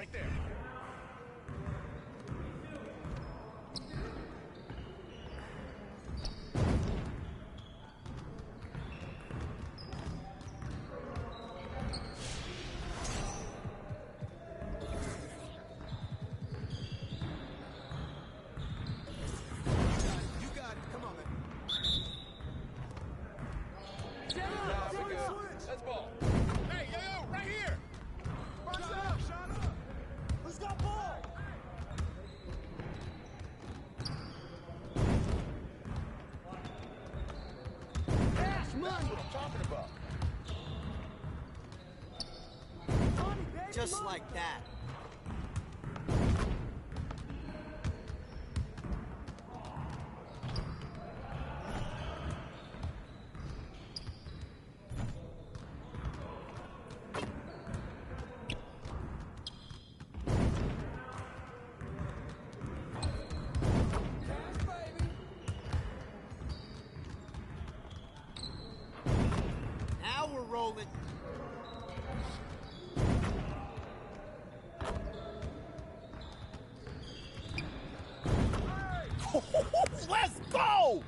right there. Just like that. Now we're rolling. Let's go!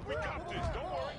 We got this, don't worry.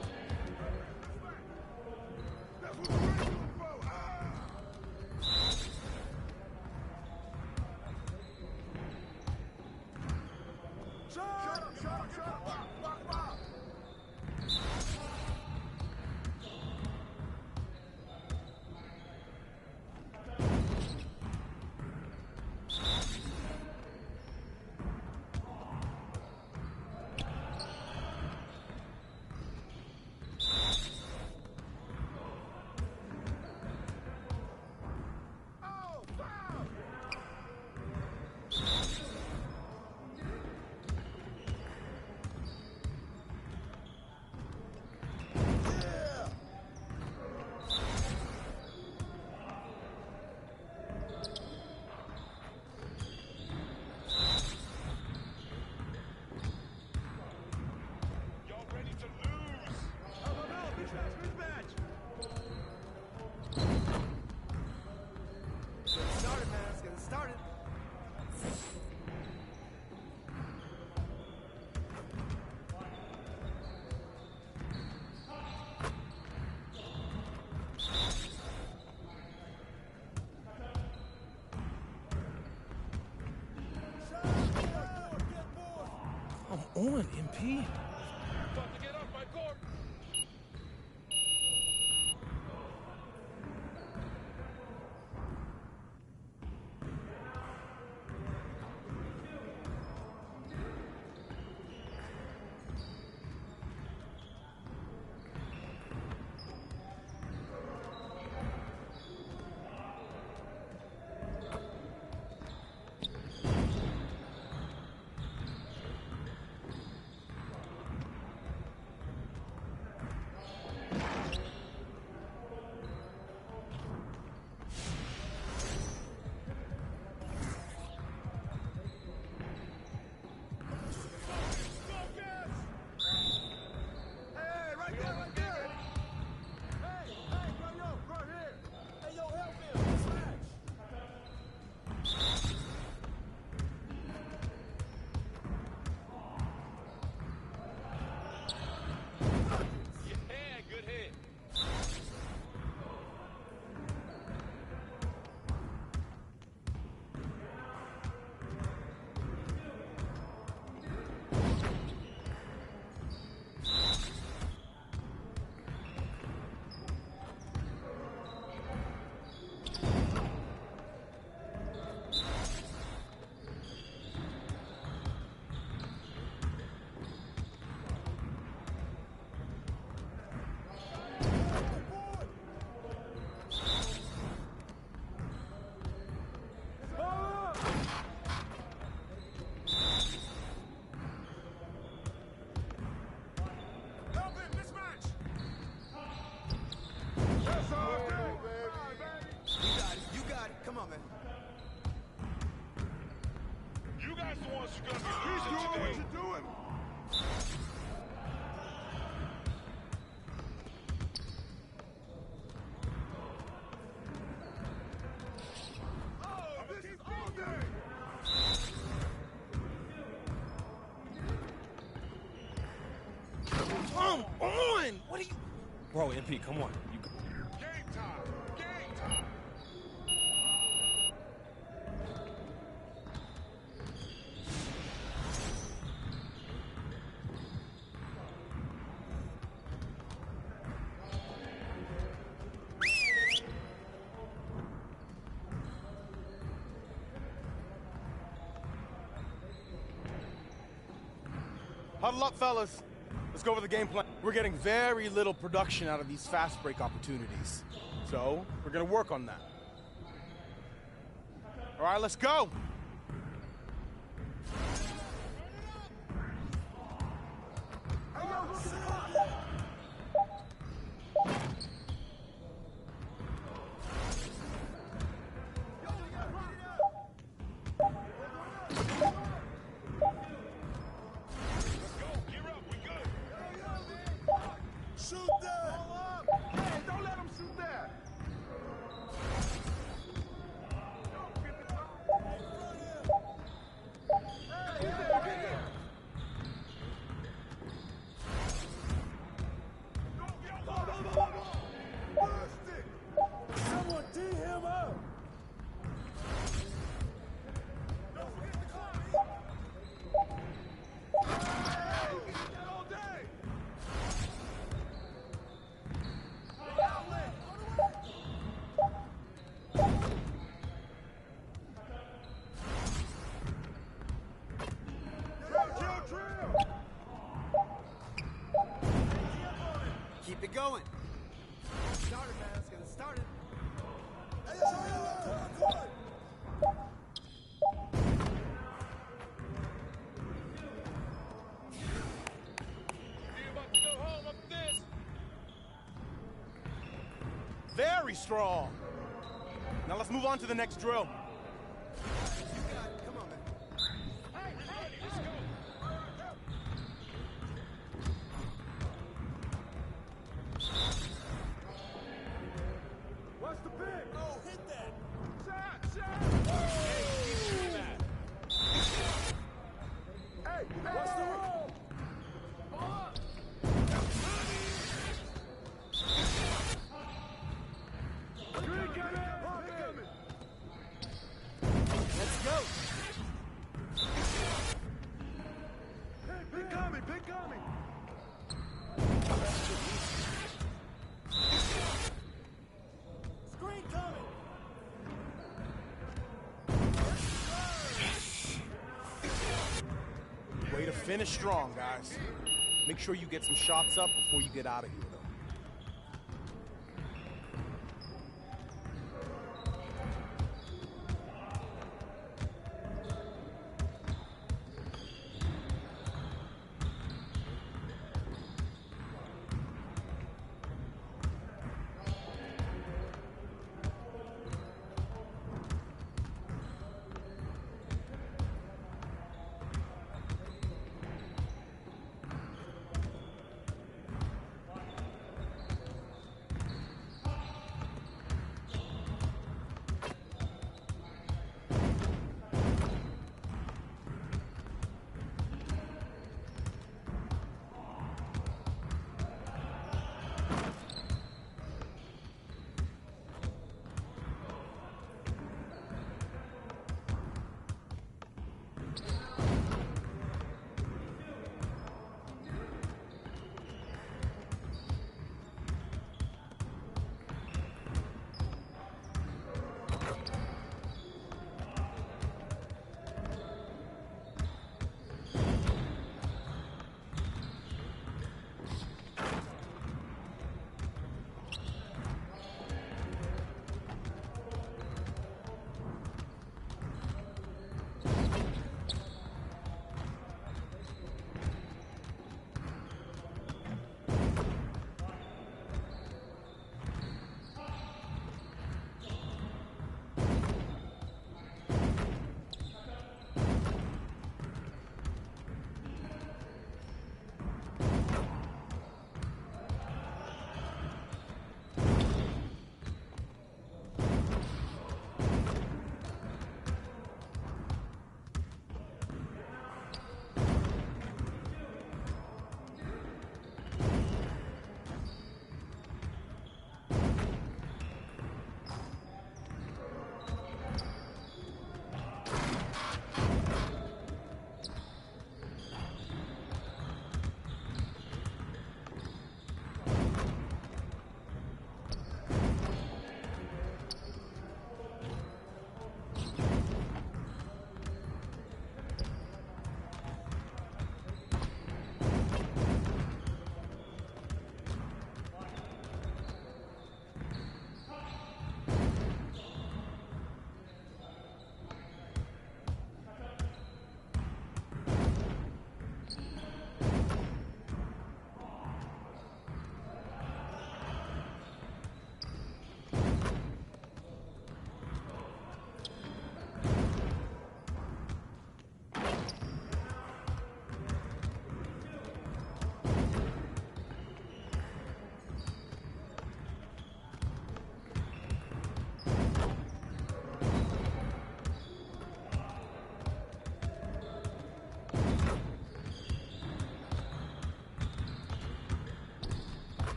Come on, MP. Got to get up, my court. on, man. You guys the ones who gonna be losing today. What you doing? Oh, this is all day. Come on! What are you... Bro, MP, come on. You... Game time. Game time. Huddle up, fellas. Let's go over the game plan. We're getting very little production out of these fast break opportunities. So, we're gonna work on that. All right, let's go. Shoot that! Hey, don't let him shoot that! Someone tee him up! All day! Keep it going. Started, man. Let's get it started. You about to go home up this? Very strong. Now let's move on to the next drill. You got it. Come on, man. Everybody, let's go. What's the pick? Oh, hit that. Shot! Hey, what's the roll? Drink it in! Pop it! Let's go. Hey, pick coming, pick coming! Screen coming. Way to finish strong, guys. Make sure you get some shots up before you get out of here, though.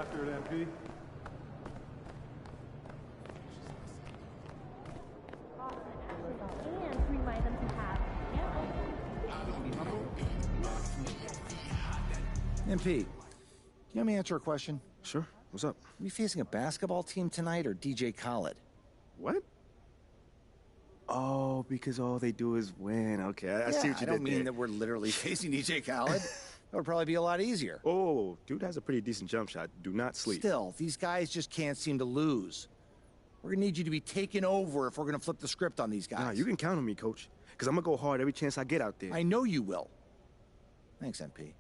after it, MP. And remind them to have MP, can you let me answer a question? Sure. What's up? Are we facing a basketball team tonight or DJ Khaled? What? Oh, because all they do is win. Okay, I see what you did I don't mean there. that we're literally facing DJ Khaled. That would probably be a lot easier. Oh, dude has a pretty decent jump shot. Do not sleep. Still, these guys just can't seem to lose. We're gonna need you to be taken over if we're gonna flip the script on these guys. Nah, you can count on me, coach. Because I'm going to go hard every chance I get out there. I know you will. Thanks, MP.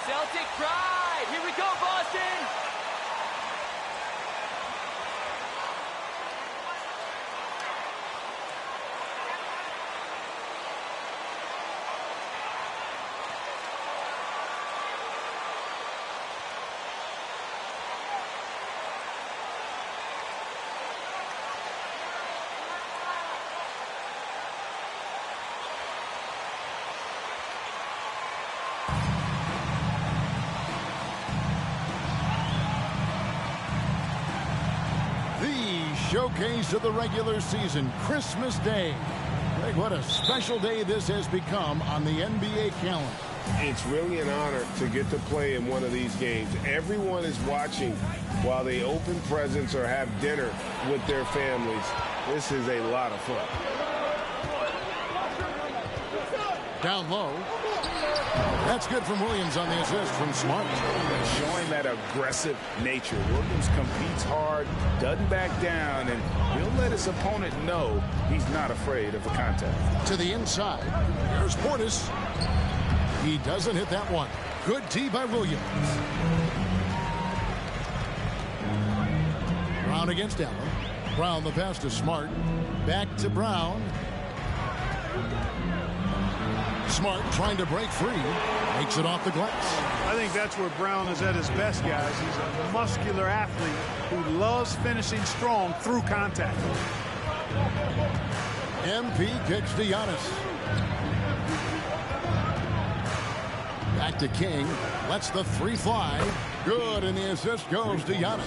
Celtic pride! Here we go, Boston! Showcase of the regular season, Christmas Day. Greg, what a special day this has become on the NBA calendar. It's really an honor to get to play in one of these games. Everyone is watching while they open presents or have dinner with their families. This is a lot of fun. Down low. That's good from Williams on the assist from Smart. Showing that aggressive nature. Williams competes hard, doesn't back down, and he'll let his opponent know he's not afraid of a contact. To the inside. Here's Portis. He doesn't hit that one. Good D by Williams. Brown against Allen. Brown the pass to Smart. Back to Brown. Smart trying to break free. Makes it off the glass. I think that's where Brown is at his best, guys. He's a muscular athlete who loves finishing strong through contact. MP kicks to Giannis. Back to King. Lets the three fly. Good, and the assist goes to Giannis.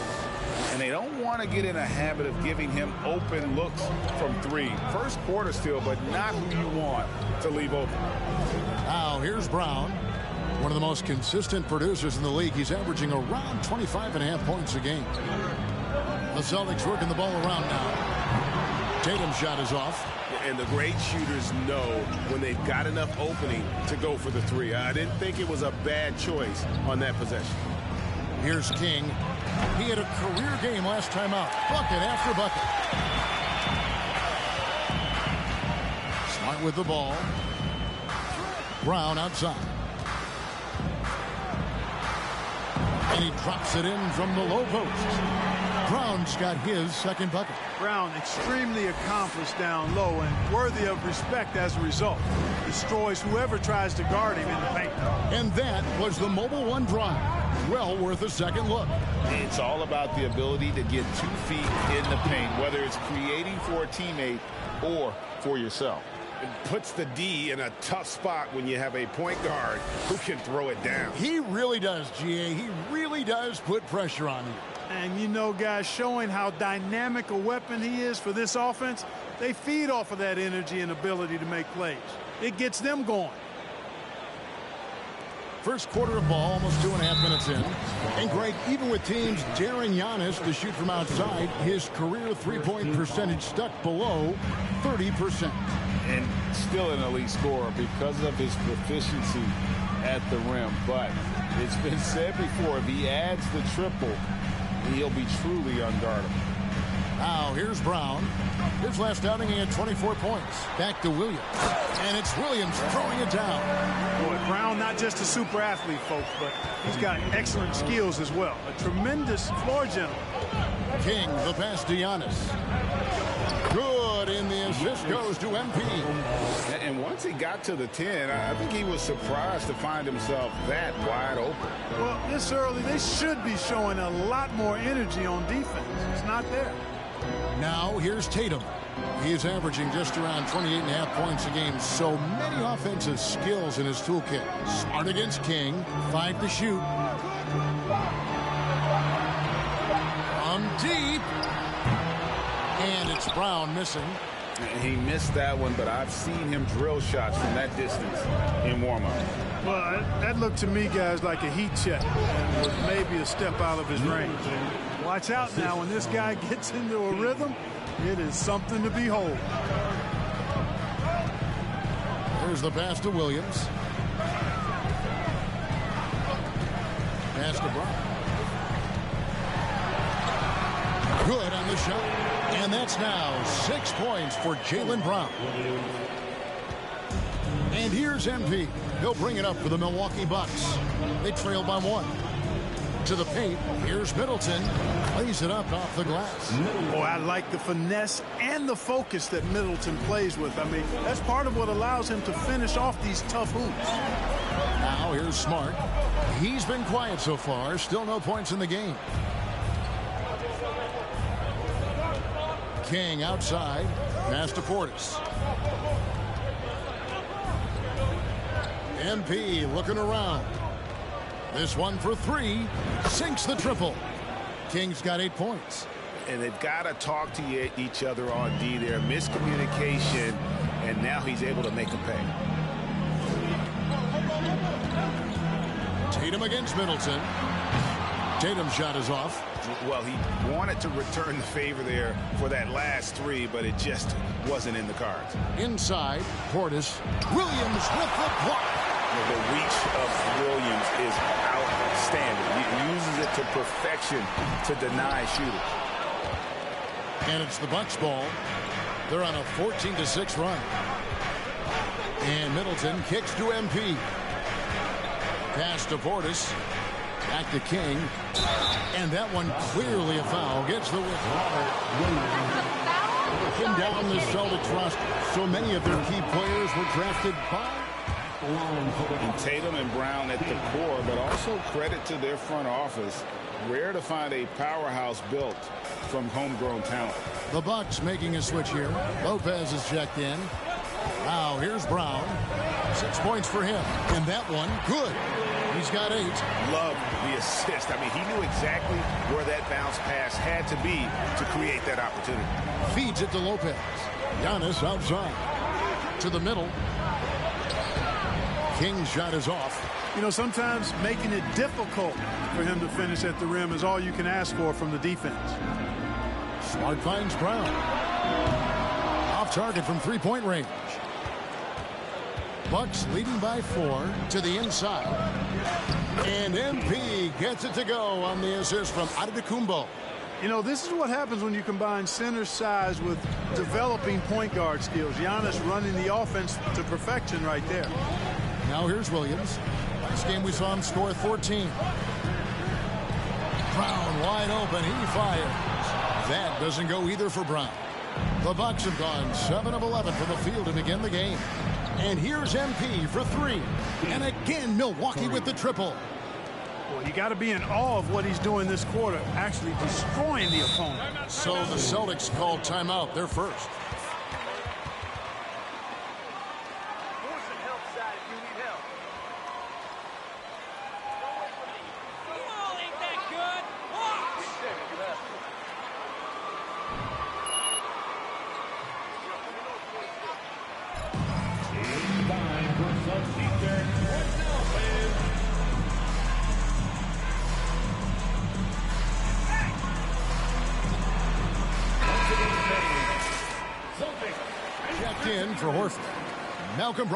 And they don't want to get in a habit of giving him open looks from three. First quarter still, but not who you want to leave open. Now here's Brown. One of the most consistent producers in the league. He's averaging around 25.5 points a game. The Celtics working the ball around now. Tatum's shot is off. And the great shooters know when they've got enough opening to go for the three. I didn't think it was a bad choice on that possession. Here's King. He had a career game last time out. Bucket after bucket. Smart with the ball. Brown outside. And he drops it in from the low post. Brown's got his second bucket. Brown extremely accomplished down low and worthy of respect as a result. Destroys whoever tries to guard him in the paint. And that was the Mobile One drive. Well worth a second look. It's all about the ability to get 2 feet in the paint, whether it's creating for a teammate or for yourself. It puts the D in a tough spot when you have a point guard who can throw it down. He really does, GA. He really does put pressure on you. And you know, guys, showing how dynamic a weapon he is for this offense, they feed off of that energy and ability to make plays. It gets them going. First quarter of ball, almost 2.5 minutes in. And Greg, even with teams daring Giannis to shoot from outside, his career three-point percentage stuck below 30%. And still an elite scorer because of his proficiency at the rim. But it's been said before, if he adds the triple, he'll be truly unguardable. Now, here's Brown. His last outing, he had 24 points. Back to Williams. And it's Williams throwing it down. Boy, Brown, not just a super athlete, folks, but he's got excellent skills as well. A tremendous floor general. King, the pass to Giannis. Good, and the assist goes to MP. And once he got to the 10, I think he was surprised to find himself that wide open. Well, this early, they should be showing a lot more energy on defense. It's not there. Now, here's Tatum. He is averaging just around 28.5 points a game. So many offensive skills in his toolkit. Smart against King. 5 to shoot. From deep. And it's Brown missing. He missed that one, but I've seen him drill shots from that distance in warm-up. Well, that looked to me, guys, like a heat check. And was maybe a step out of his range. Watch out now. When this guy gets into a rhythm, it is something to behold. Here's the pass to Williams. Pass to Brown. Good on the shot. And that's now 6 points for Jaylen Brown. And here's MP. He'll bring it up for the Milwaukee Bucks. They trail by 1. To the paint, here's Middleton. Plays it up off the glass. Boy, I like the finesse and the focus that Middleton plays with. I mean, that's part of what allows him to finish off these tough hoops. Now here's Smart. He's been quiet so far. Still no points in the game. King outside. Pass to Portis. MP looking around. This one for 3. Sinks the triple. King's got 8 points. And they've got to talk to each other on D there. Miscommunication, and now he's able to make a pay. Tatum against Middleton. Tatum's shot is off. Well, he wanted to return the favor there for that last 3, but it just wasn't in the cards. Inside, Portis. Williams with the block. The reach of Williams is outstanding. He uses it to perfection to deny shooters. And it's the Bucks ball. They're on a 14-6 run. And Middleton kicks to MP. Pass to Portis. Back to King. And that one clearly a foul. Gets the whistle. Looking down the Celtics roster. So many of their key players were drafted by... And Tatum and Brown at the core, but also credit to their front office. Rare to find a powerhouse built from homegrown talent. The Bucks making a switch here. Lopez is checked in. Now here's Brown. 6 points for him. And that one, good. He's got 8. Love the assist. I mean, he knew exactly where that bounce pass had to be to create that opportunity. Feeds it to Lopez. Giannis outside. To the middle. King's shot is off. You know, sometimes making it difficult for him to finish at the rim is all you can ask for from the defense. Smart finds Brown. Off target from three-point range. Bucks leading by 4 to the inside. And MP gets it to go on the assist from Antetokounmpo. You know, this is what happens when you combine center size with developing point guard skills. Giannis running the offense to perfection right there. Now here's Williams. Last game we saw him score 14. Brown wide open. He fires. That doesn't go either for Brown. The Bucks have gone 7 of 11 from the field to begin the game. And here's MP for 3. And again, Milwaukee with the triple. Well, you got to be in awe of what he's doing this quarter, actually destroying the opponent. So the Celtics called timeout, their first. in for Horford. Malcolm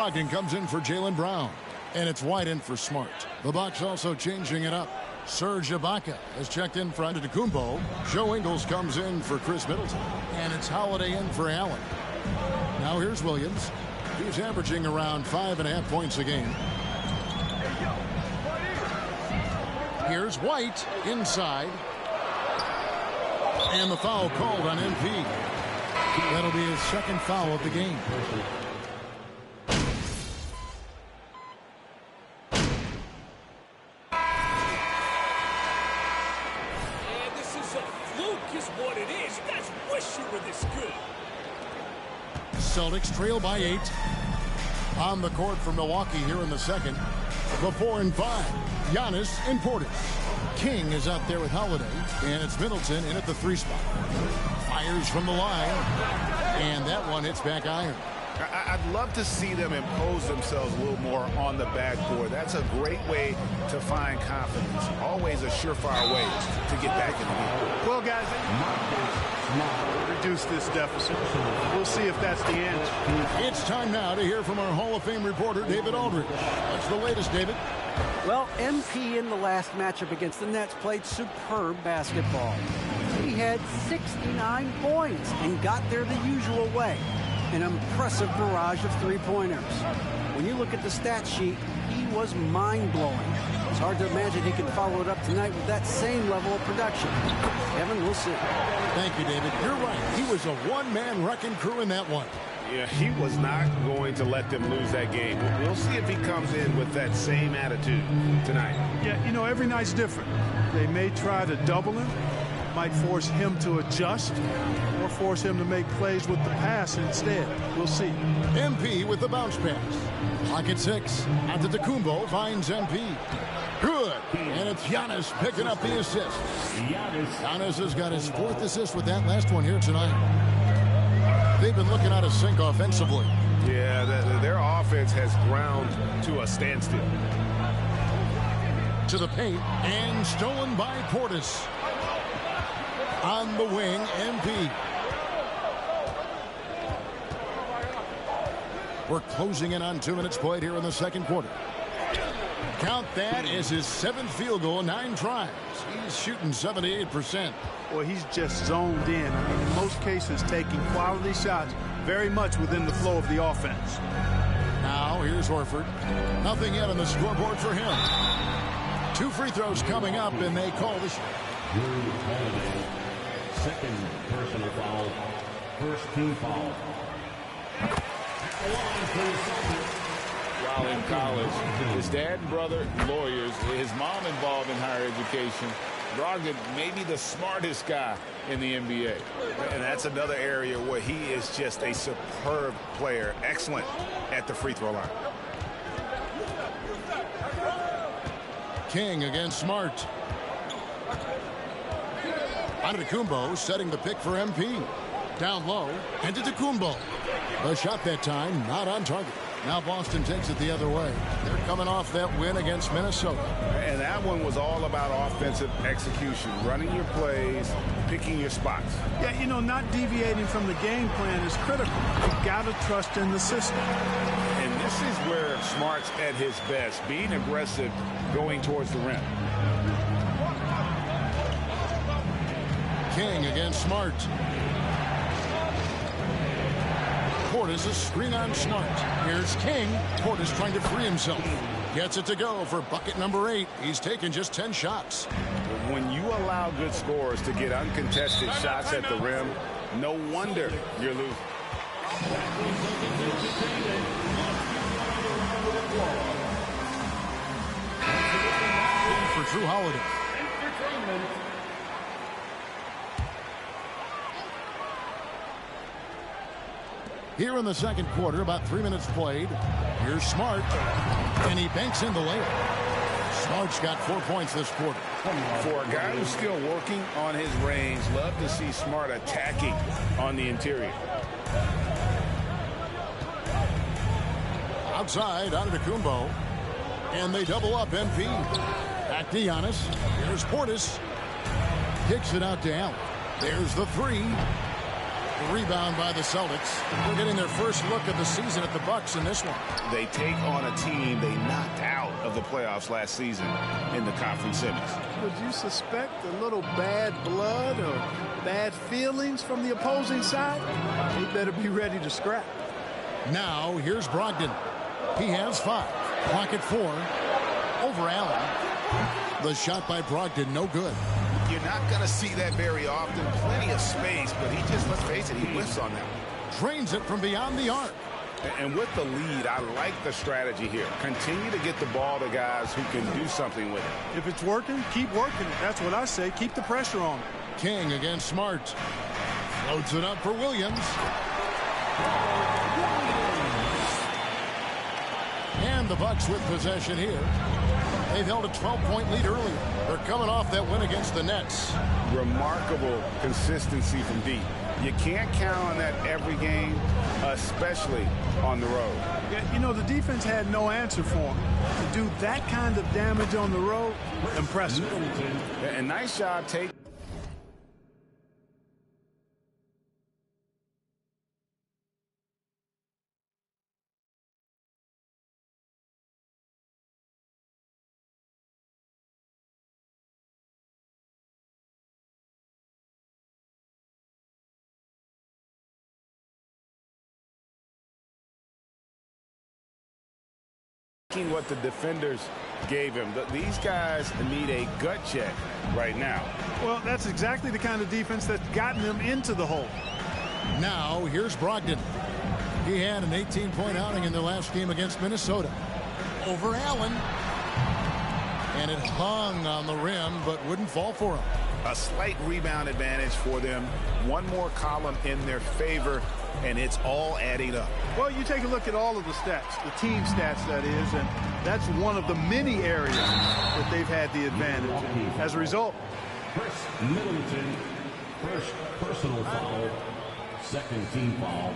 Brogdon comes in for Jaylen Brown. And it's White in for Smart. The Bucks also changing it up. Serge Ibaka has checked in for Antetokounmpo. Joe Ingles comes in for Chris Middleton. And it's Holiday in for Allen. Now here's Williams. He's averaging around 5.5 points a game. Here's White inside. And the foul called on MP. That'll be his second foul of the game. Celtics trail by 8. On the court for Milwaukee here in the second. The 4 and 5. Giannis and Portis. King is out there with Holiday. And it's Middleton in at the 3 spot. Fires from the line. And that one hits back iron. I'd love to see them impose themselves a little more on the backboard. That's a great way to find confidence. Always a surefire way to get back in the game. Well, guys, reduce this deficit. We'll see if that's the answer. It's time now to hear from our Hall of Fame reporter, David Aldridge. What's the latest, David? Well, MP in the last matchup against the Nets played superb basketball. He had 69 points and got there the usual way. An impressive barrage of three-pointers. When you look at the stat sheet, he was mind-blowing. It's hard to imagine he can follow it up tonight with that same level of production. Evan, we'll see. Thank you, David. You're right. He was a one-man wrecking crew in that one. Yeah, he was not going to let them lose that game. We'll see if he comes in with that same attitude tonight. Yeah, you know, every night's different. They may try to double him, might force him to adjust, or force him to make plays with the pass instead. We'll see. MP with the bounce pass. Clock at 6. Antetokounmpo finds MP. Good. And it's Giannis picking up the assist. Giannis has got his 4th assist with that last one here tonight. They've been looking out of sync offensively. Yeah, their offense has ground to a standstill. To the paint and stolen by Portis. On the wing, MP. We're closing in on 2 minutes played here in the second quarter. Count that as his 7th field goal, 9 tries. He's shooting 78%. Well, he's just zoned in. I mean, in most cases, taking quality shots very much within the flow of the offense. Now, here's Horford. Nothing yet on the scoreboard for him. 2 free throws coming up, and they call the shot. Second personal foul. First team foul. While in college, his dad and brother lawyers, his mom involved in higher education. Brogdon may be the smartest guy in the NBA. And that's another area where he is just a superb player. Excellent at the free throw line. King against Smart. Antetokounmpo setting the pick for MP. Down low, Antetokounmpo. The shot that time, not on target. Now Boston takes it the other way. They're coming off that win against Minnesota. And that one was all about offensive execution, running your plays, picking your spots. Yeah, you know, not deviating from the game plan is critical. You've got to trust in the system. And this is where Smart's at his best, being aggressive, going towards the rim. King against Smart. Portis a screen on Smart. Here's King. Portis trying to free himself. Gets it to go for bucket number 8. He's taken just 10 shots. When you allow good scorers to get uncontested shots at the rim, no wonder you're losing. For Drew Holiday. Here in the second quarter, about 3 minutes played. Here's Smart, and he banks in the layup. Smart's got 4 points this quarter. For a guy who's still working on his range, love to see Smart attacking on the interior. Outside, Antetokounmpo. And they double up MP. Back to Giannis. Here's Portis. Kicks it out to Allen. There's the three. The rebound by the Celtics. They're getting their first look at the season at the Bucks in this one. They take on a team they knocked out of the playoffs last season in the conference semis. Would you suspect a little bad blood or bad feelings from the opposing side? They better be ready to scrap. Now, here's Brogdon. He has 5. Clock at 4. Over Allen. The shot by Brogdon, no good. You're not going to see that very often. Plenty of space, but he just, let's face it, he whiffs on that one. Drains it from beyond the arc. And with the lead, I like the strategy here. Continue to get the ball to guys who can do something with it. If it's working, keep working it. That's what I say. Keep the pressure on it. King against Smart. Loads it up for Williams. And the Bucks with possession here. They've held a 12-point lead earlier. They're coming off that win against the Nets. Remarkable consistency from deep. You can't count on that every game, especially on the road. Yeah, you know, the defense had no answer for him. To do that kind of damage on the road, impressive. And nice job taking. What the defenders gave him. These guys need a gut check right now. Well, that's exactly the kind of defense that's gotten them into the hole. Now, here's Brogdon. He had an 18-point outing in the last game against Minnesota. Over Allen. And it hung on the rim, but wouldn't fall for him. A slight rebound advantage for them. One more column in their favor, and it's all adding up. Well, you take a look at all of the stats, the team stats, that is, and that's one of the many areas that they've had the advantage. And as a result, Chris Middleton, first personal foul, second team foul.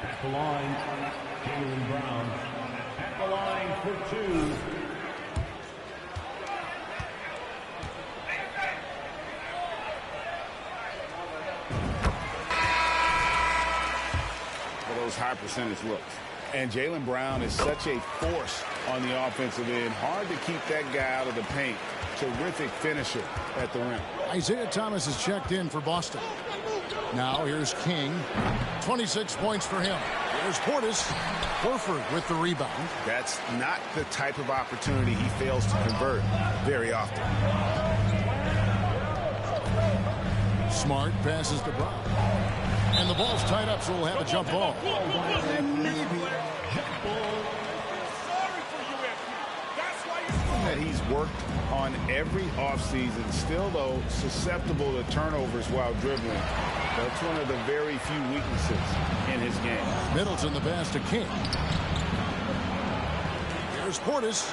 At the line, Jaylen Brown. At the line for 2. Those high percentage looks. And Jaylen Brown is such a force on the offensive end. Hard to keep that guy out of the paint. Terrific finisher at the rim. Isaiah Thomas is checked in for Boston. Now here's King. 26 points for him. Here's Portis. Horford with the rebound. That's not the type of opportunity he fails to convert very often. Smart passes to Brown. And the ball's tied up, so we'll have a jump ball. That he's worked on every offseason, still though susceptible to turnovers while dribbling. That's one of the very few weaknesses in his game. Middleton the pass to King. Here's Portis.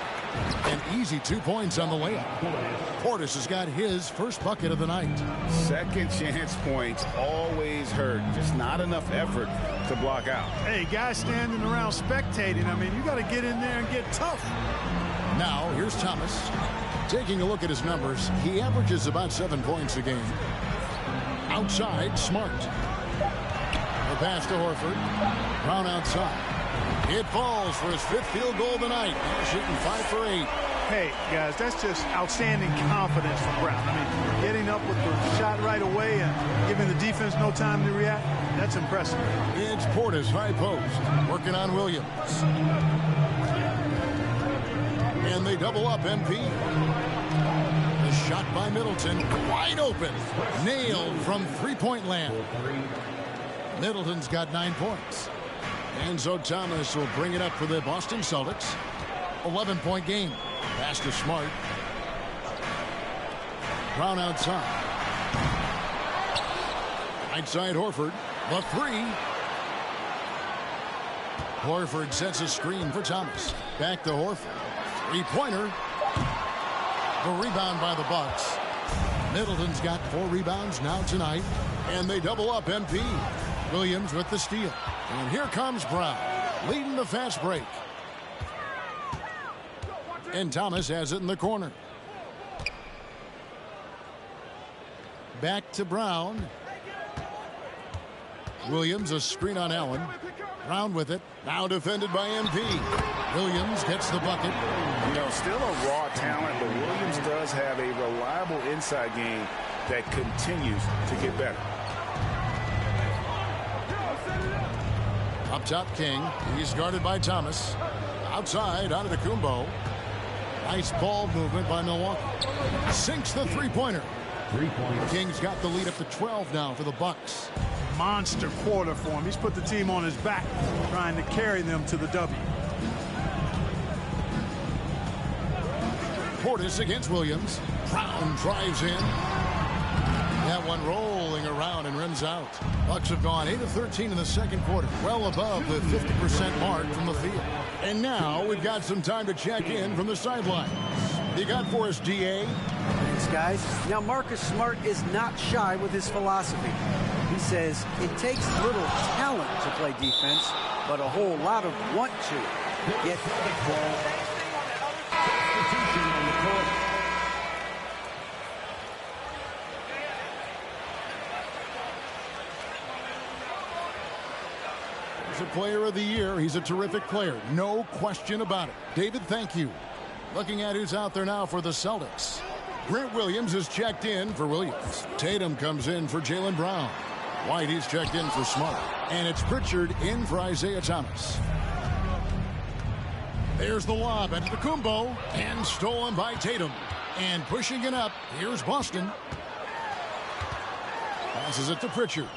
An easy 2 points on the layup. Portis has got his first bucket of the night. Second chance points always hurt. Just not enough effort to block out. Hey, guys standing around spectating, I mean, you got to get in there and get tough. Now, here's Thomas. Taking a look at his numbers, he averages about 7 points a game. Outside, Smart. The pass to Horford. Brown outside. It falls for his 5th field goal of the night. Shooting 5 for 8. Hey, guys, that's just outstanding confidence from Brown. I mean, getting up with the shot right away and giving the defense no time to react, that's impressive. It's Portis, high post, working on Williams. And they double up MP. The shot by Middleton, wide open. Nailed from three-point land. Middleton's got 9 points. And so Thomas will bring it up for the Boston Celtics. 11-point game. Pass to Smart. Brown outside. Right side Horford. The 3. Horford sets a screen for Thomas. Back to Horford. Three-pointer. The rebound by the Bucks. Middleton's got 4 rebounds now tonight. And they double up MP. Williams with the steal. And here comes Brown. leading the fast break. And Thomas has it in the corner. Back to Brown. Williams, a screen on Allen. Brown with it. Now defended by MP. Williams gets the bucket. You know, still a raw talent, but Williams does have a reliable inside game that continues to get better. Up top, King. He's guarded by Thomas. Outside, out of Kumbo. Nice ball movement by Milwaukee. Sinks the three-pointer. 3 points. King's got the lead up to 12 now for the Bucks. Monster quarter for him. He's put the team on his back, trying to carry them to the W. Portis against Williams. Brown drives in. That one rolling around and rims out. Bucks have gone 8 of 13 in the second quarter, well above the 50% mark from the field. And now we've got some time to check in from the sidelines. You got for us, GA? Thanks, guys. Now, Marcus Smart is not shy with his philosophy. He says it takes little talent to play defense, but a whole lot of want to get the ball. Substitution on the court. He's a player of the year. He's a terrific player. No question about it. David, thank you. Looking at who's out there now for the Celtics. Grant Williams is checked in for Williams. Tatum comes in for Jaylen Brown. White, he's checked in for Smart. And it's Pritchard in for Isaiah Thomas. There's the lob at Kumbo, and stolen by Tatum. And pushing it up, here's Boston. Passes it to Pritchard.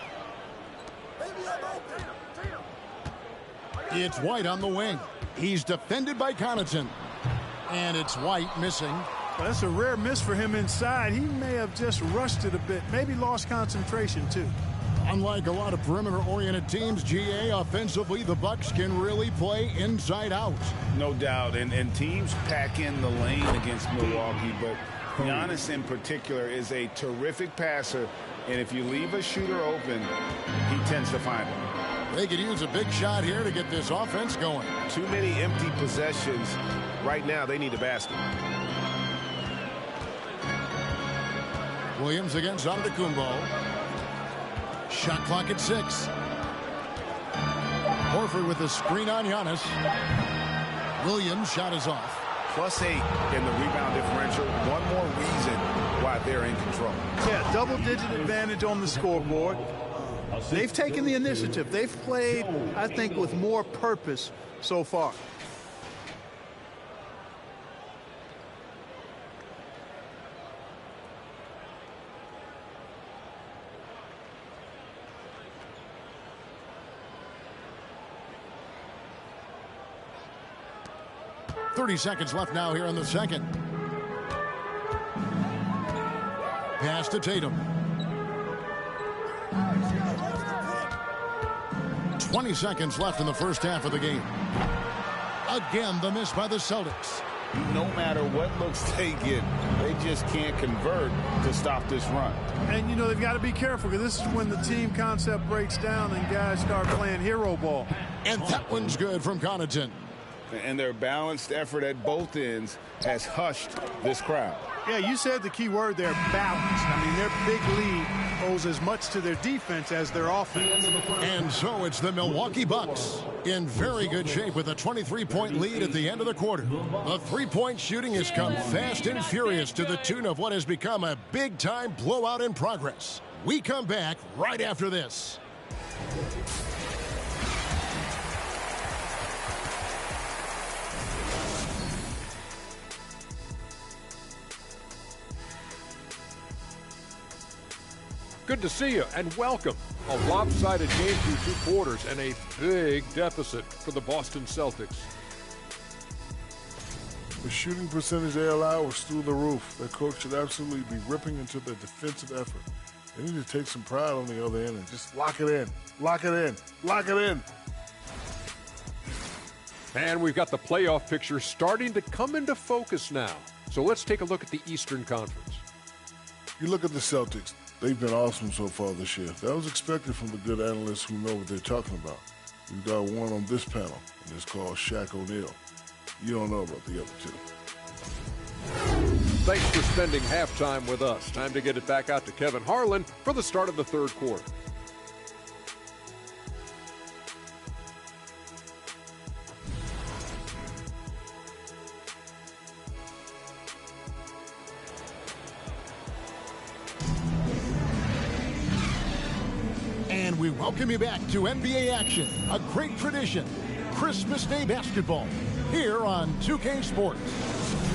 It's White on the wing. He's defended by Connaughton. And it's White missing. Well, that's a rare miss for him inside. He may have just rushed it a bit, maybe lost concentration too. Unlike a lot of perimeter-oriented teams, GA, offensively, the Bucks can really play inside out. No doubt, and teams pack in the lane against Milwaukee, but Giannis in particular is a terrific passer, and if you leave a shooter open, he tends to find it. They could use a big shot here to get this offense going. Too many empty possessions. Right now, they need a basket. Williams against Antetokounmpo. Shot clock at 6. Horford with a screen on Giannis. Williams' shot is off. +8 in the rebound differential. One more reason why they're in control. Yeah, double-digit advantage on the scoreboard. They've taken the initiative. They've played, I think, with more purpose so far. .30 seconds left now here in the second. Pass to Tatum. 20 seconds left in the first half of the game. Again, the miss by the Celtics. No matter what looks they get, they just can't convert to stop this run. And, you know, they've got to be careful because this is when the team concept breaks down and guys start playing hero ball. And that one's good from Connaughton. And their balanced effort at both ends has hushed this crowd. Yeah, you said the key word there, balanced. I mean, their big lead owes as much to their defense as their offense. And so it's the Milwaukee Bucks in very good shape with a 23-point lead at the end of the quarter. The three-point shooting has come fast and furious to the tune of what has become a big-time blowout in progress. We come back right after this. Good to see you and welcome. A lopsided game through 2 quarters and a big deficit for the Boston Celtics. The shooting percentage they allow was through the roof. Their coach should absolutely be ripping into their defensive effort. They need to take some pride on the other end and just lock it in. Lock it in. Lock it in. And we've got the playoff picture starting to come into focus now. So let's take a look at the Eastern Conference. You look at the Celtics. They've been awesome so far this year. That was expected from the good analysts who know what they're talking about. We've got one on this panel, and it's called Shaq O'Neal. You don't know about the other two. Thanks for spending halftime with us. Time to get it back out to Kevin Harlan for the start of the third quarter. And we welcome you back to NBA action, a great tradition, Christmas Day basketball, here on 2K Sports.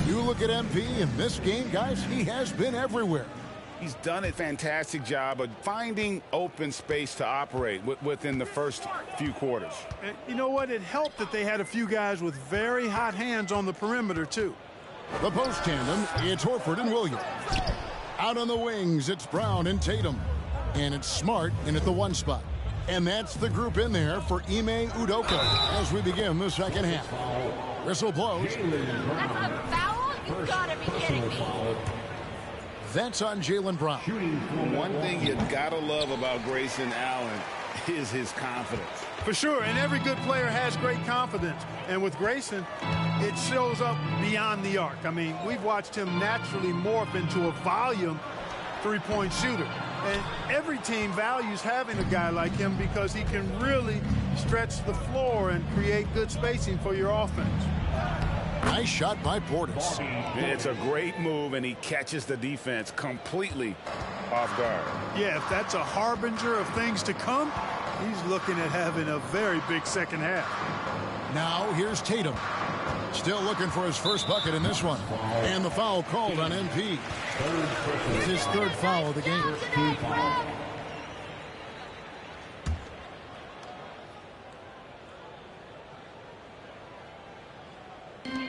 You look at MP in this game, guys, he has been everywhere. He's done a fantastic job of finding open space to operate within the first few quarters. And you know what? It helped that they had a few guys with very hot hands on the perimeter, too. The post tandem, it's Horford and Williams. Out on the wings, it's Brown and Tatum. And it's Smart in at the one spot. And that's the group in there for Ime Udoka as we begin the second half. Whistle blows. That's a foul? You gotta be kidding me. That's on Jaylen Brown. One thing you gotta love about Grayson Allen is his confidence. For sure, and every good player has great confidence. And with Grayson, it shows up beyond the arc. I mean, we've watched him naturally morph into a volume three-point shooter. And every team values having a guy like him because he can really stretch the floor and create good spacing for your offense. Nice shot by Portis. It's a great move, and he catches the defense completely off guard. Yeah, if that's a harbinger of things to come, he's looking at having a very big second half. Now here's Tatum. Still looking for his first bucket in this one. And the foul called on MP. It's his third foul of the game.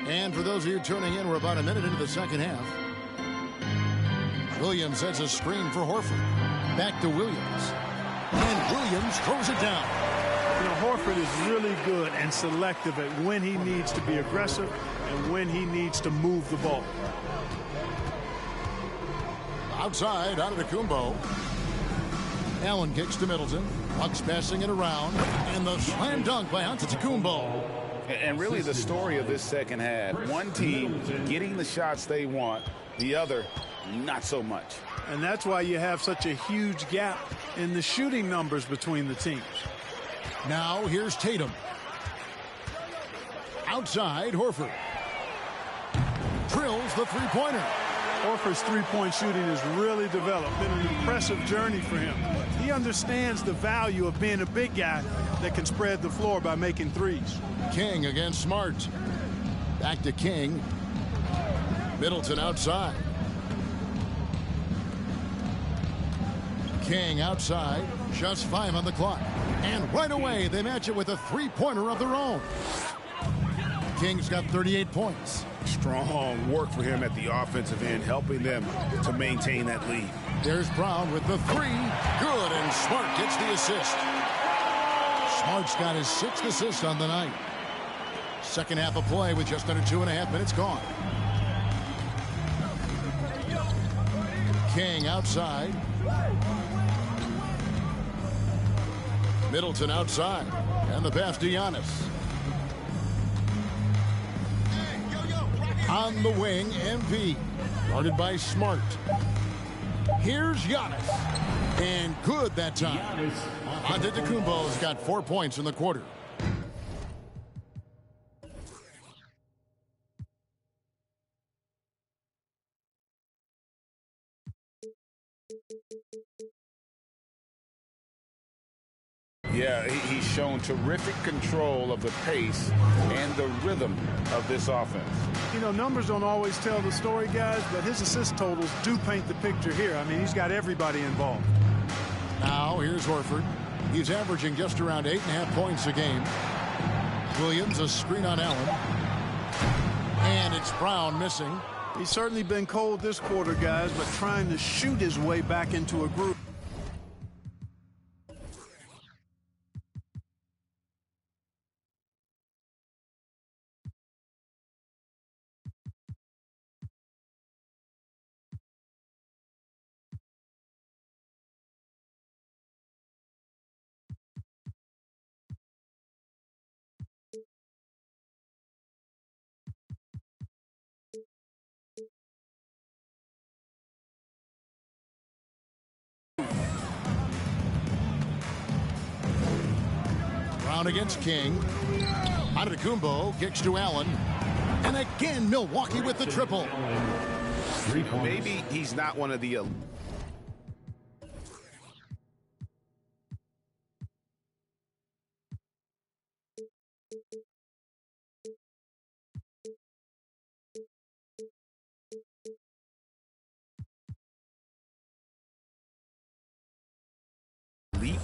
And for those of you tuning in, we're about a minute into the second half. Williams sets a screen for Horford. Back to Williams. And Williams throws it down. You know, Horford is really good and selective at when he needs to be aggressive and when he needs to move the ball. Outside, Antetokounmpo. Allen kicks to Middleton. Bucks passing it around. And the slam dunk by Antetokounmpo. And really the story of this second half, one team getting the shots they want, the other not so much. And that's why you have such a huge gap in the shooting numbers between the teams. Now here's Tatum. Outside, Horford. Drills the three-pointer. Horford's three-point shooting has really developed. Been an impressive journey for him. He understands the value of being a big guy that can spread the floor by making threes. King against Smart. Back to King. Middleton outside. King outside. Just 5 on the clock. And right away, they match it with a three-pointer of their own. King's got 38 points. Strong work for him at the offensive end, helping them to maintain that lead. There's Brown with the three. Good, and Smart gets the assist. Smart's got his 6th assist on the night. Second half of play with just under 2.5 minutes gone. King outside. Middleton outside. And the pass to Giannis. On the wing, MP. Guarded by Smart. Here's Giannis. And good that time. Antetokounmpo's got 4 points in the quarter. Yeah, he's shown terrific control of the pace and the rhythm of this offense. You know, numbers don't always tell the story, guys, but his assist totals do paint the picture here. I mean, he's got everybody involved. Now, here's Horford. He's averaging just around 8.5 points a game. Williams, a screen on Allen. And it's Brown missing. He's certainly been cold this quarter, guys, but trying to shoot his way back into a group. Brown against King. Antetokounmpo kicks to Allen. And again, Milwaukee with the triple. Maybe he's not one of the elite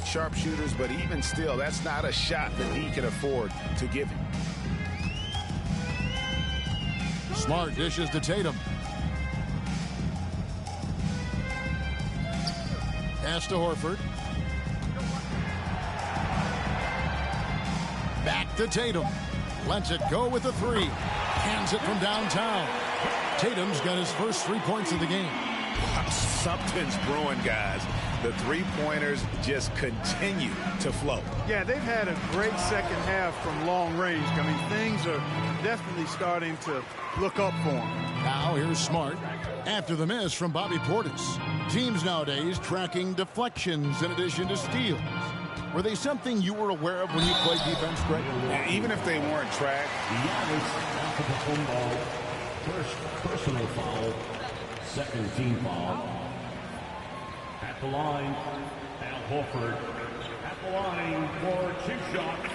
sharpshooters, but even still, that's not a shot that he can afford to give him. Smart dishes to Tatum. Pass to Horford. Back to Tatum. Lets it go with a three. Hands it from downtown. Tatum's got his first 3 points of the game. Something's brewing, guys. The three-pointers just continue to flow. Yeah, they've had a great second half from long range. I mean, things are definitely starting to look up for them. Now here's Smart. After the miss from Bobby Portis. Teams nowadays tracking deflections in addition to steals. Were they something you were aware of when you played defense, Greg? Yeah, even if they weren't tracked. First personal foul, second team foul. At the line, Al Horford. At the line for 2 shots.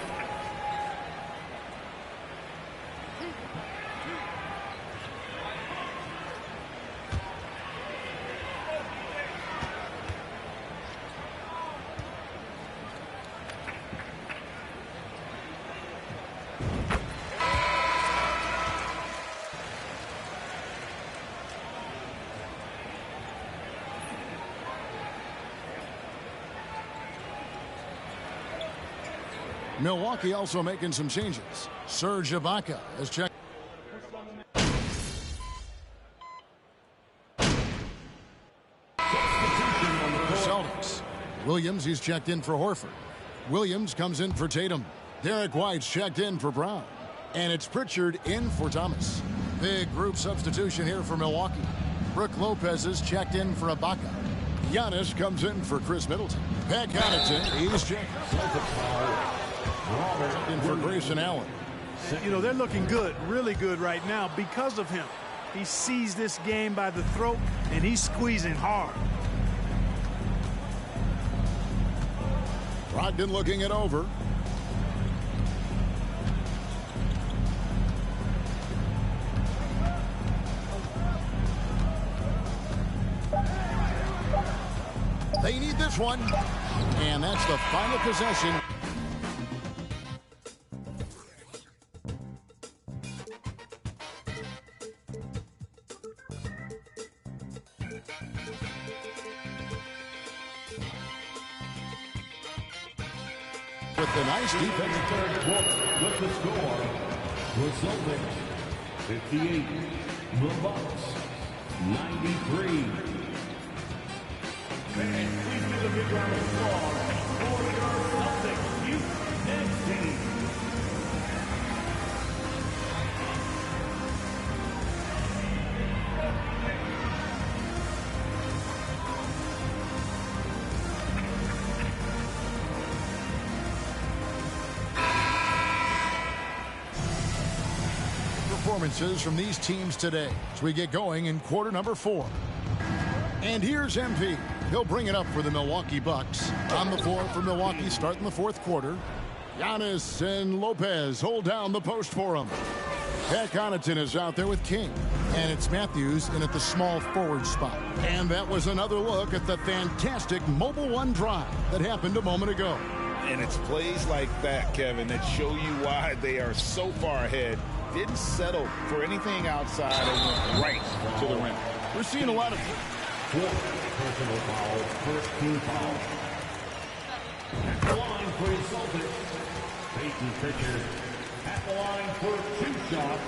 Milwaukee also making some changes. Serge Ibaka has checked. Celtics. Williams, he's checked in for Horford. Williams comes in for Tatum. Derek White's checked in for Brown. And it's Pritchard in for Thomas. Big group substitution here for Milwaukee. Brook Lopez is checked in for Ibaka. Giannis comes in for Chris Middleton. Pat Connaughton, he's checked in for Grayson Allen. You know, they're looking good, really good right now because of him. He sees this game by the throat, and he's squeezing hard. Brogdon looking it over. They need this one. And that's the final possession. With the nice defense. Third quarter with the score. The Celtics 58, the Bucks 93. And please give a big round of applause for your Celtics youth and team. Performances from these teams today as we get going in quarter number 4. And here's MP. He'll bring it up for the Milwaukee Bucks. On the floor for Milwaukee starting the fourth quarter. Giannis and Lopez hold down the post for him. Pat Connaughton is out there with King. And it's Matthews in at the small forward spot. And that was another look at the fantastic Mobile One drive that happened a moment ago. And it's plays like that, Kevin, that show you why they are so far ahead. Didn't settle for anything outside and went right to the rim. We're seeing a lot of Personal foul, first team foul. At the line for his Celtics, Peyton Pritchard. At the line for 2 shots.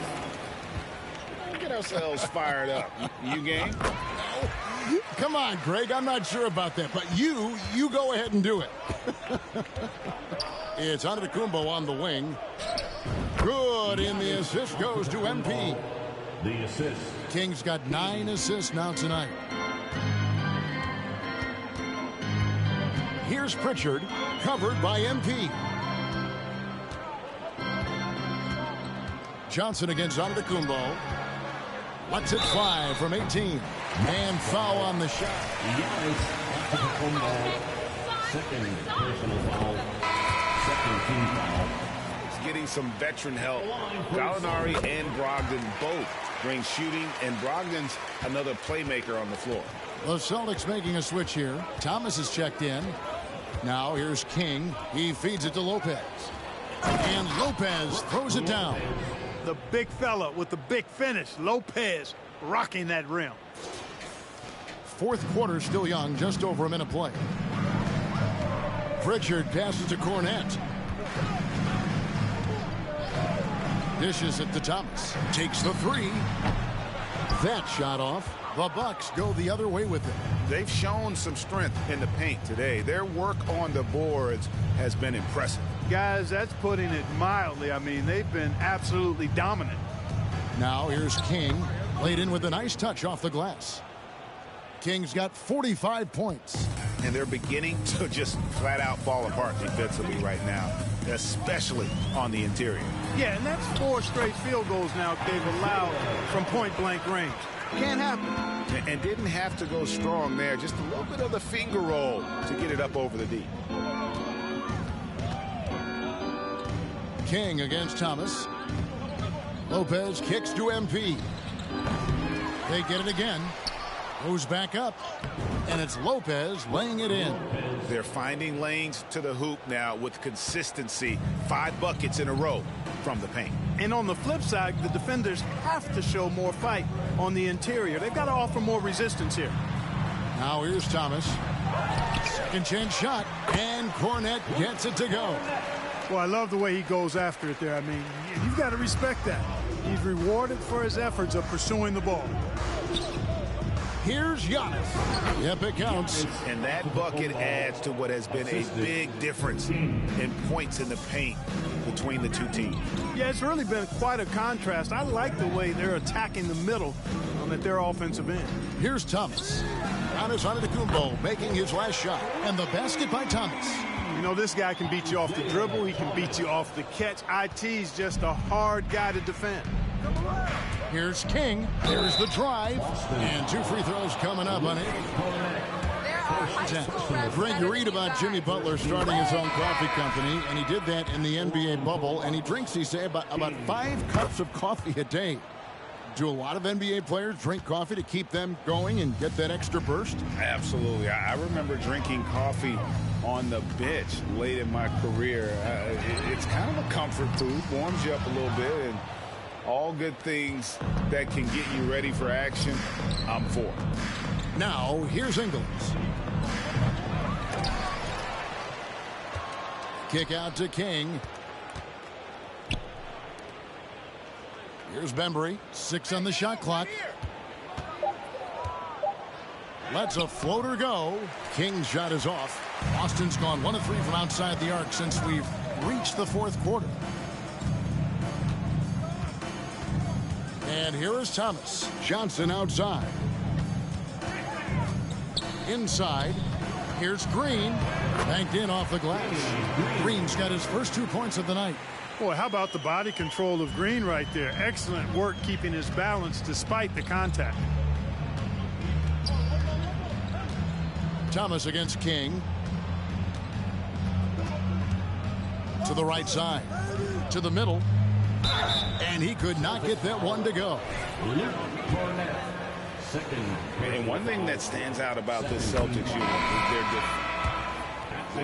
We'll get ourselves fired up. You game? Come on, Greg. I'm not sure about that, but you go ahead and do it. It's Antetokounmpo on the wing. Good, and the assist goes to MP. The assist. King's got 9 assists now tonight. Here's Pritchard, covered by MP. Johnson against Antetokounmpo. Lets it fly from 18. And foul on the shot. Second personal foul. Second team foul. He's getting some veteran help. Gallinari and Brogdon both bring shooting, and Brogdon's another playmaker on the floor. The Celtics making a switch here. Thomas is checked in. Now here's King. He feeds it to Lopez. And Lopez throws it down. The big fella with the big finish. Lopez rocking that rim. Fourth quarter still young, just over a minute play. Pritchard passes to Cornette. Dishes it to Thomas. Takes the three. That shot off. The Bucks go the other way with it. They've shown some strength in the paint today. Their work on the boards has been impressive. Guys, that's putting it mildly. I mean, they've been absolutely dominant. Now here's King. Laid in with a nice touch off the glass. King's got 45 points. And they're beginning to just flat out fall apart defensively right now, especially on the interior. Yeah, and that's 4 straight field goals now they've allowed from point-blank range. Can't happen. And didn't have to go strong there. Just a little bit of the finger roll to get it up over the D. King against Thomas. Lopez kicks to MP. They get it again. Goes back up. And it's Lopez laying it in. They're finding lanes to the hoop now with consistency. 5 buckets in a row from the paint. And on the flip side, the defenders have to show more fight on the interior. They've got to offer more resistance here. Now here's Thomas. Second chance shot. And Cornette gets it to go. Well, I love the way he goes after it there. I mean, you've got to respect that. He's rewarded for his efforts of pursuing the ball. Here's Giannis. Yep, it counts. And that bucket adds to what has been a big difference in points in the paint between the two teams. Yeah, it's really been quite a contrast. I like the way they're attacking the middle at their offensive end. Here's Thomas. Giannis Antetokounmpo making his last shot. And the basket by Thomas. You know, this guy can beat you off the dribble. He can beat you off the catch. IT's just a hard guy to defend. Here's King. There's the drive. And 2 free throws coming up on it. Greg, you read about Jimmy Butler starting his own coffee company, and he did that in the NBA bubble, and he drinks, he say, about 5 cups of coffee a day. Do a lot of NBA players drink coffee to keep them going and get that extra burst? Absolutely. I remember drinking coffee on the bench late in my career. It's kind of a comfort food, warms you up a little bit, and all good things that can get you ready for action, I'm for. Now, here's Ingles. Kick out to King. Here's Bembry. 6 on the shot clock. Lets a floater go. King's shot is off. Boston's gone 1 of 3 from outside the arc since we've reached the 4th quarter. And here is Thomas. Johnson outside. Inside. Here's Green. Banked in off the glass. Green's got his first 2 points of the night. Boy, how about the body control of Green right there? Excellent work keeping his balance despite the contact. Thomas against King. To the right side. To the middle. And he could not get that one to go. And one thing that stands out about this Celtics unit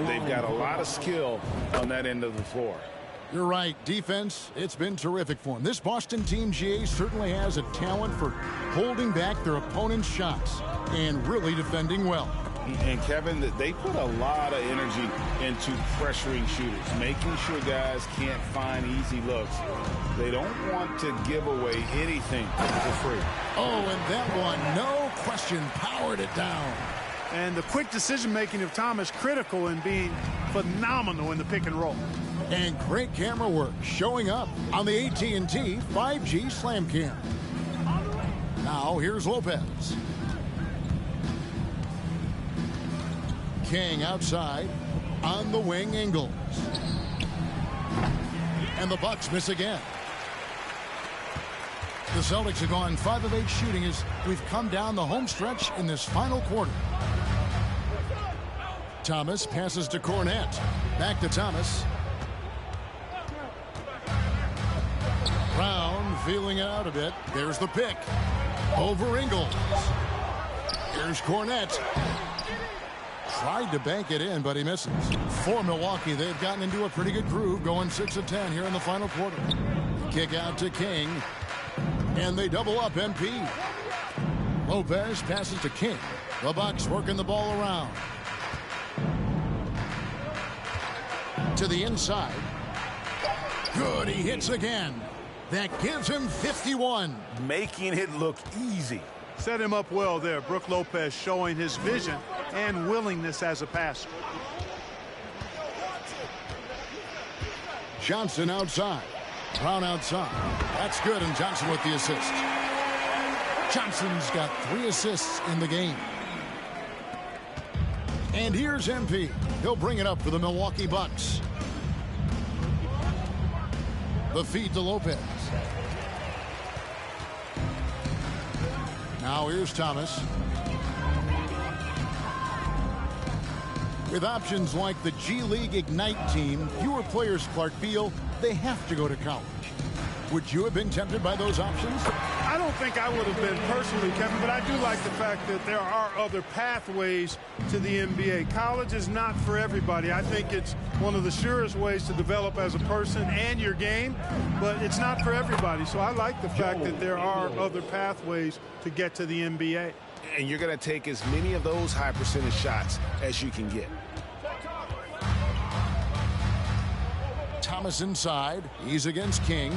is they've got a lot of skill on that end of the floor. You're right. Defense, it's been terrific for him. This Boston team, GA, certainly has a talent for holding back their opponent's shots and really defending well. And Kevin, they put a lot of energy into pressuring shooters, making sure guys can't find easy looks. They don't want to give away anything for free. Oh, and that one, no question, powered it down. And the quick decision-making of Thomas critical in being phenomenal in the pick and roll. And great camera work showing up on the AT&T 5G Slam Cam. Now here's Lopez. King outside. On the wing, Ingles. And the Bucks miss again. The Celtics have gone 5 of 8 shooting as we've come down the home stretch in this final quarter. Thomas passes to Cornette. Back to Thomas. Brown feeling it out a bit. There's the pick. Over Ingles. Here's Cornette. Tried to bank it in, but he misses. For Milwaukee, they've gotten into a pretty good groove, going 6 of 10 here in the final quarter. Kick out to King. And they double up MP. Lopez passes to King. The Bucks working the ball around. To the inside. Good, he hits again. That gives him 51. Making it look easy. Set him up well there. Brook Lopez showing his vision and willingness as a passer. Johnson outside. Brown outside. That's good, and Johnson with the assist. Johnson's got 3 assists in the game. And here's MP. He'll bring it up for the Milwaukee Bucks. The feed to Lopez. Now here's Thomas. With options like the G League Ignite team, fewer players, Clark, feel they have to go to college. Would you have been tempted by those options? I don't think I would have been personally, Kevin, but I do like the fact that there are other pathways to the NBA. College is not for everybody. I think it's one of the surest ways to develop as a person and your game, but it's not for everybody. So I like the fact that there are other pathways to get to the NBA. And you're going to take as many of those high percentage shots as you can get. Thomas inside. He's against King.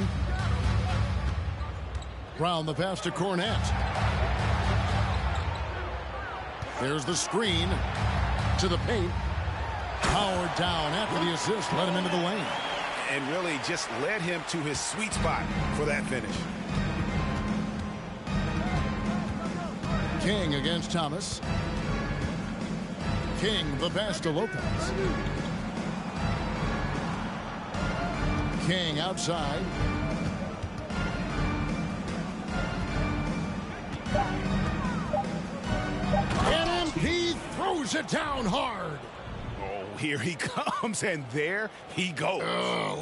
Brown the pass to Cornette. There's the screen to the paint. Howard down after the assist. Let him into the lane. And really just led him to his sweet spot for that finish. King against Thomas. King the pass to Lopez. King outside. And MP throws it down hard. Oh, here he comes, and there he goes.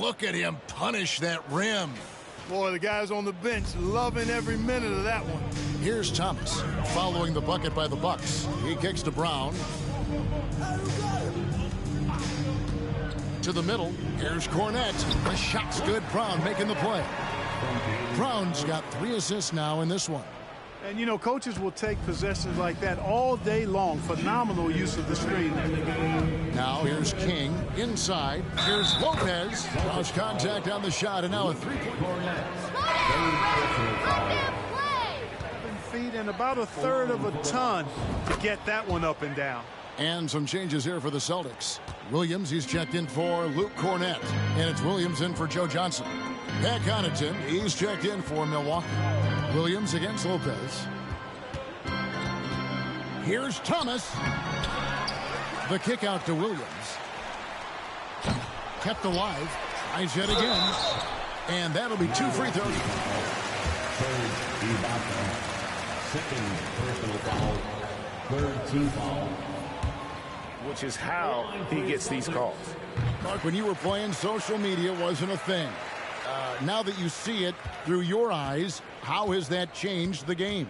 Look at him punish that rim. Boy, the guys on the bench loving every minute of that one. Here's Thomas following the bucket by the Bucks. He kicks to Brown. To the middle. Here's Cornette. The shot's good. Brown making the play. Brown's got 3 assists now in this one. And, you know, coaches will take possessions like that all day long. Phenomenal use of the screen. Now here's King inside. Here's Lopez. Lost contact on the shot, and now a 3-point. Feet and about a third of a ton to get that one up and down. And some changes here for the Celtics. Williams, he's checked in for Luke Cornette. And it's Williams in for Joe Johnson. Pat Connaughton, he's checked in for Milwaukee. Williams against Lopez. Here's Thomas. The kick out to Williams. Kept alive. Tries yet again. And that'll be 2 free throws. Second personal foul. Third team foul. Which is how he gets these calls. Mark, when you were playing, social media wasn't a thing. Now that you see it through your eyes, how has that changed the game?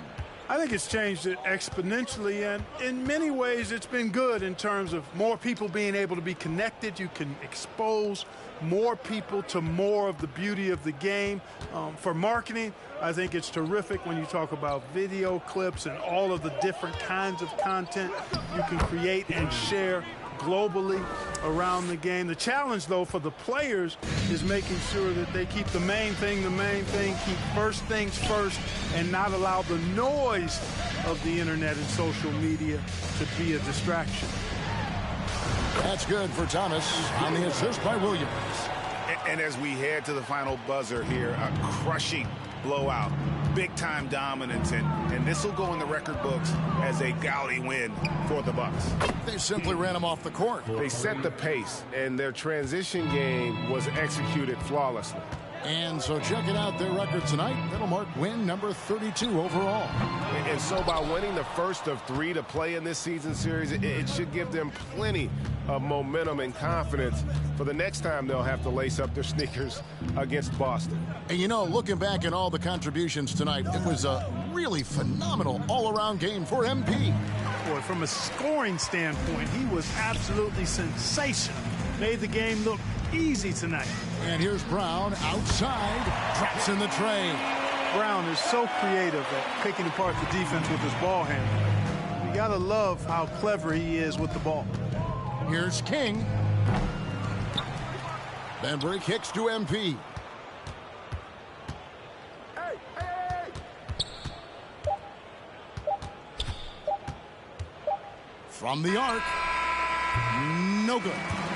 I think it's changed it exponentially, and in many ways it's been good in terms of more people being able to be connected. You can expose more people to more of the beauty of the game. For marketing, I think it's terrific when you talk about video clips and all of the different kinds of content you can create and share globally around the game. The challenge, though, for the players is making sure that they keep the main thing, keep first things first, and not allow the noise of the internet and social media to be a distraction. That's good for Thomas on the assist by Williams. And as we head to the final buzzer here, a crushing blowout, big-time dominance, and this will go in the record books as a gaudy win for the Bucks. They simply ran him off the court. They set the pace, and their transition game was executed flawlessly. And so check it out, their record tonight. That'll mark win number 32 overall. And so by winning the first of 3 to play in this season series, it should give them plenty of momentum and confidence for the next time they'll have to lace up their sneakers against Boston. And you know, looking back at all the contributions tonight, it was a really phenomenal all-around game for MP. Boy, from a scoring standpoint, he was absolutely sensational. Made the game look easy tonight. And here's Brown outside, traps in the tray. Brown is so creative at picking apart the defense with his ball handling. You gotta love how clever he is with the ball. Here's King. Benbury kicks to MP. From the arc. No good.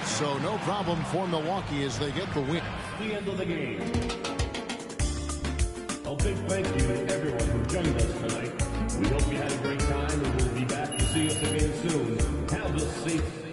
So no problem for Milwaukee as they get the win. The end of the game. A big thank you to everyone who joined us tonight. We hope you had a great time and we'll be back to see us again soon. Have a safe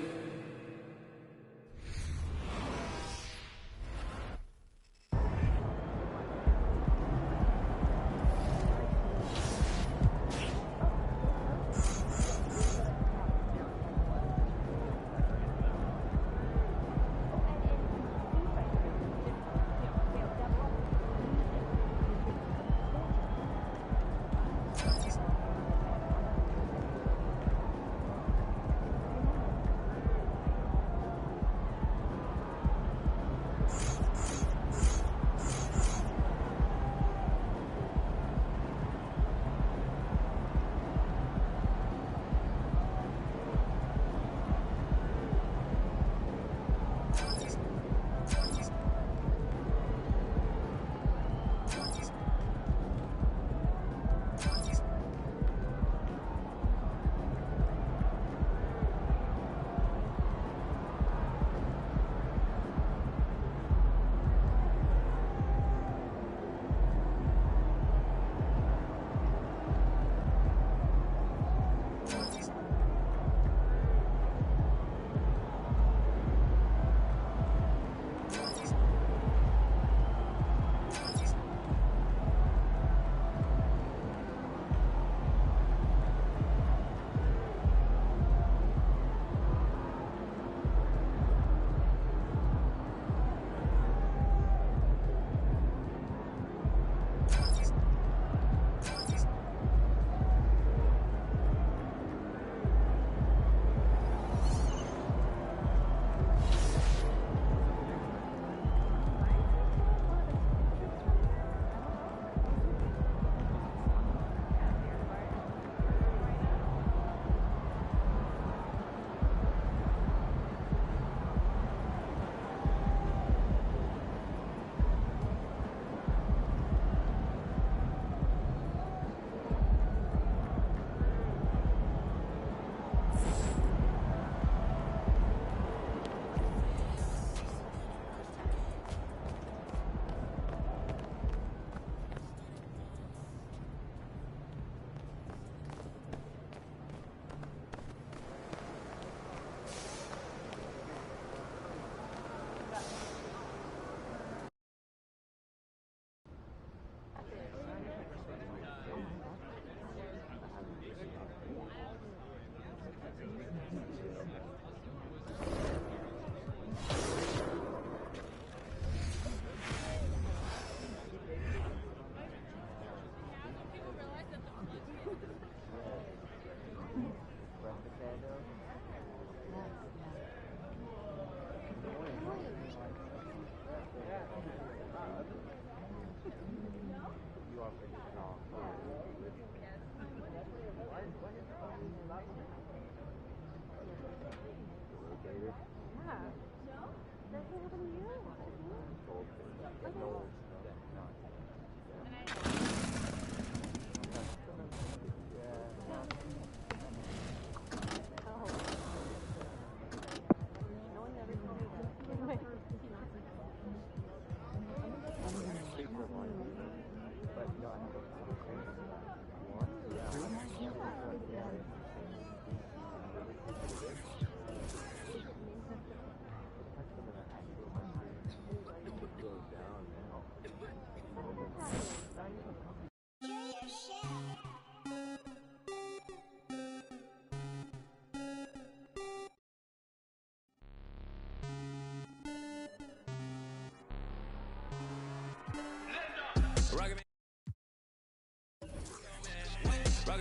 Rocket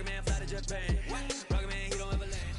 Man fly to Japan. Rocket Man, he don't ever land.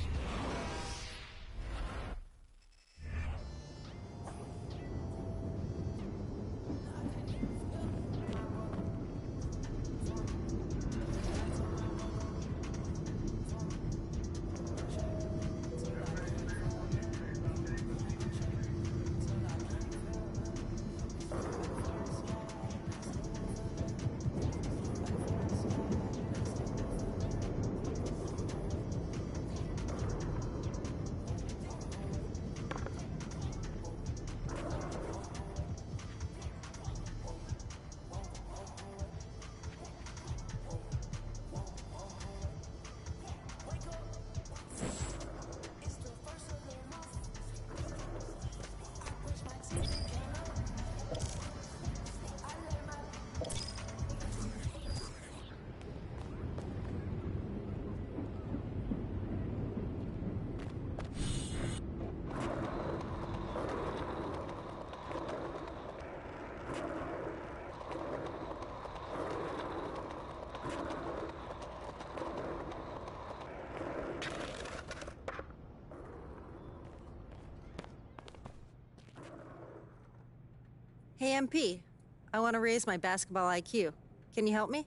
Hey, MP. I want to raise my basketball IQ. Can you help me?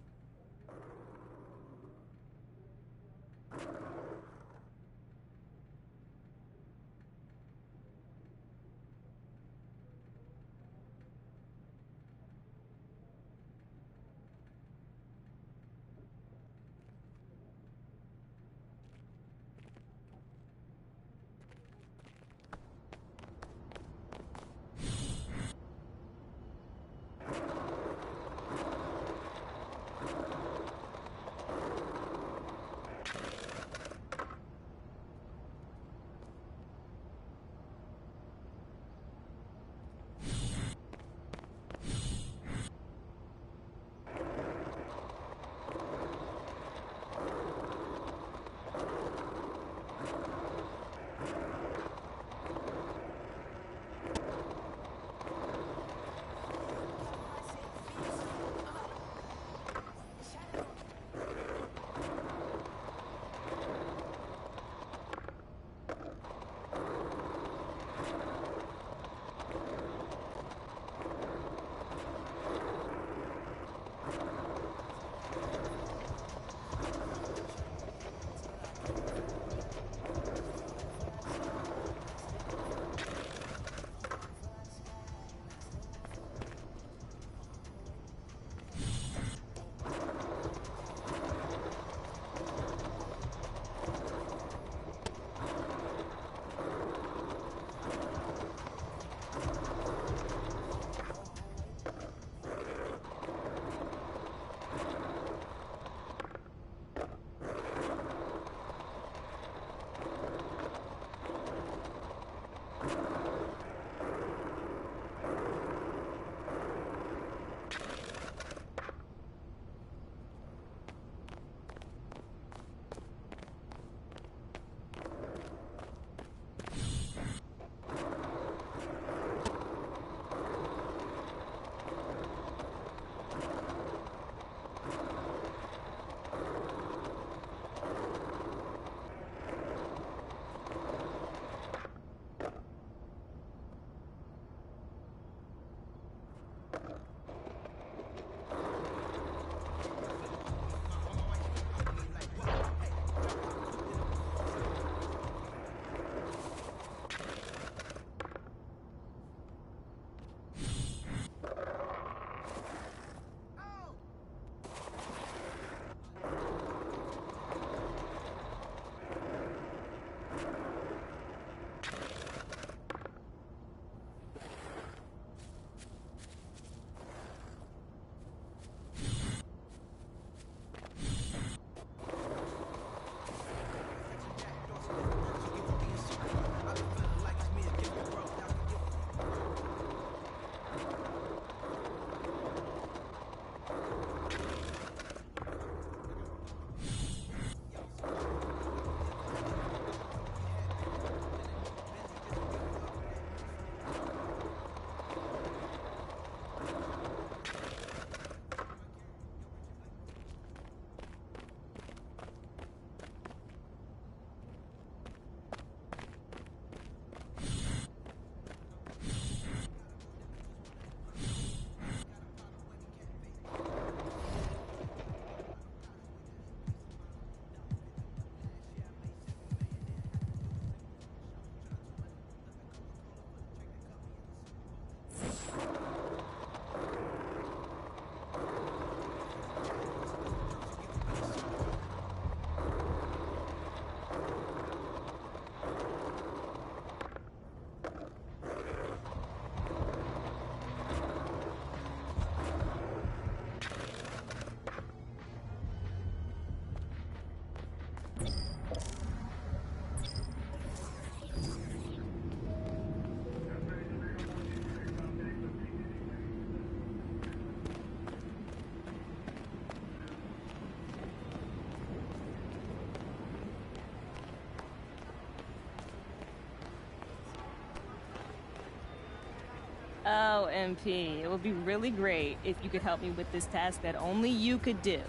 Oh, MP, it would be really great if you could help me with this task that only you could do.